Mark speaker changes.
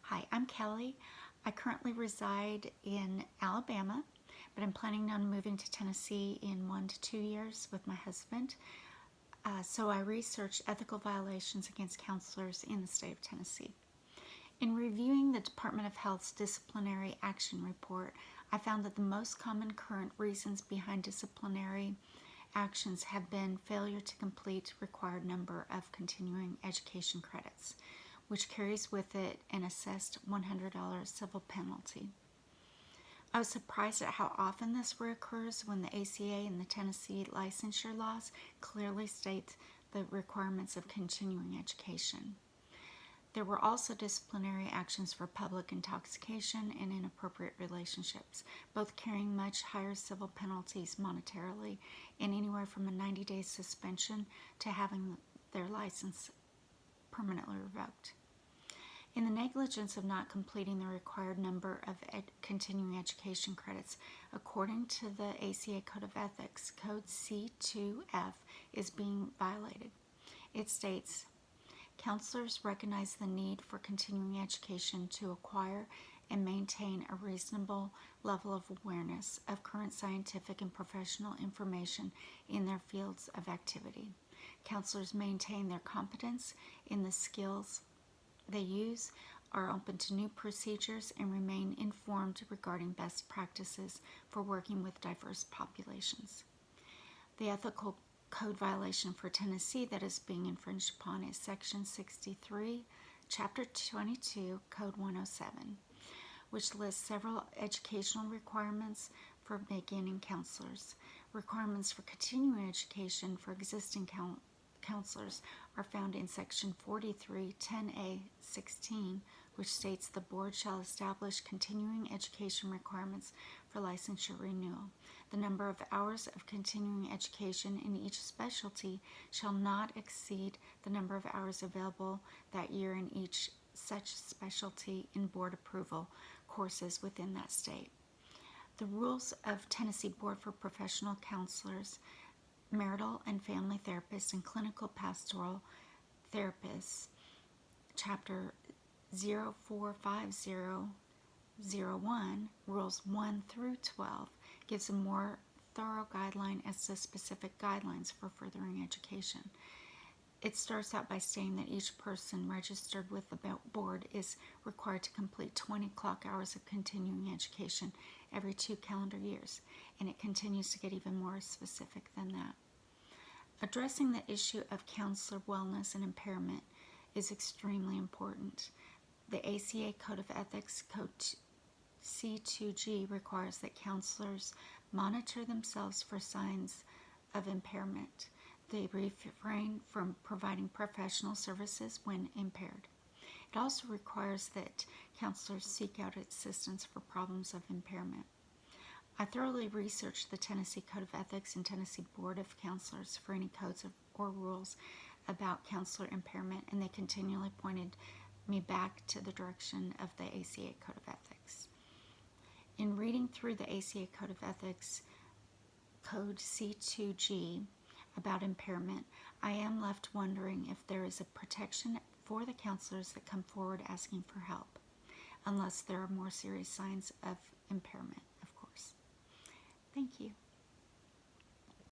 Speaker 1: Hi, I'm Kelly. I currently reside in Alabama, but I'm planning on moving to Tennessee in 1 to 2 years with my husband. So I researched ethical violations against counselors in the state of Tennessee. In reviewing the Department of Health's disciplinary action report, I found that the most common current reasons behind disciplinary actions have been failure to complete required number of continuing education credits, which carries with it an assessed $100 civil penalty. I was surprised at how often this reoccurs when the ACA and the Tennessee licensure laws clearly state the requirements of continuing education. There were also disciplinary actions for public intoxication and inappropriate relationships, both carrying much higher civil penalties monetarily and anywhere from a 90-day suspension to having their license permanently revoked. In the negligence of not completing the required number of continuing education credits, according to the ACA Code of Ethics, Code C2F is being violated. It states, counselors recognize the need for continuing education to acquire and maintain a reasonable level of awareness of current scientific and professional information in their fields of activity. Counselors maintain their competence in the skills they use, are open to new procedures, and remain informed regarding best practices for working with diverse populations. The ethical code violation for Tennessee that is being infringed upon is Section 63, Chapter 22, Code 107, which lists several educational requirements for beginning counselors. Requirements for continuing education for existing counselors are found in Section 43, 10A, 16, which states the board shall establish continuing education requirements for licensure renewal. The number of hours of continuing education in each specialty shall not exceed the number of hours available that year in each such specialty in board approval courses within that state. The rules of Tennessee Board for Professional Counselors, Marital and Family Therapists, and Clinical Pastoral Therapists, Chapter 045001, Rules 1 through 12, gives a more thorough guideline as to specific guidelines for furthering education. It starts out by stating that each person registered with the board is required to complete 20 clock hours of continuing education every 2 calendar years, and it continues to get even more specific than that. Addressing the issue of counselor wellness and impairment is extremely important. The ACA Code of Ethics, Code C2G, requires that counselors monitor themselves for signs of impairment. They refrain from providing professional services when impaired. It also requires that counselors seek out assistance for problems of impairment. I thoroughly researched the Tennessee Code of Ethics and Tennessee Board of Counselors for any codes or rules about counselor impairment, and they continually pointed me back to the direction of the ACA Code of Ethics. In reading through the ACA Code of Ethics, Code C2G, about impairment, I am left wondering if there is a protection for the counselors that come forward asking for help, unless there are more serious signs of impairment, of course. Thank you.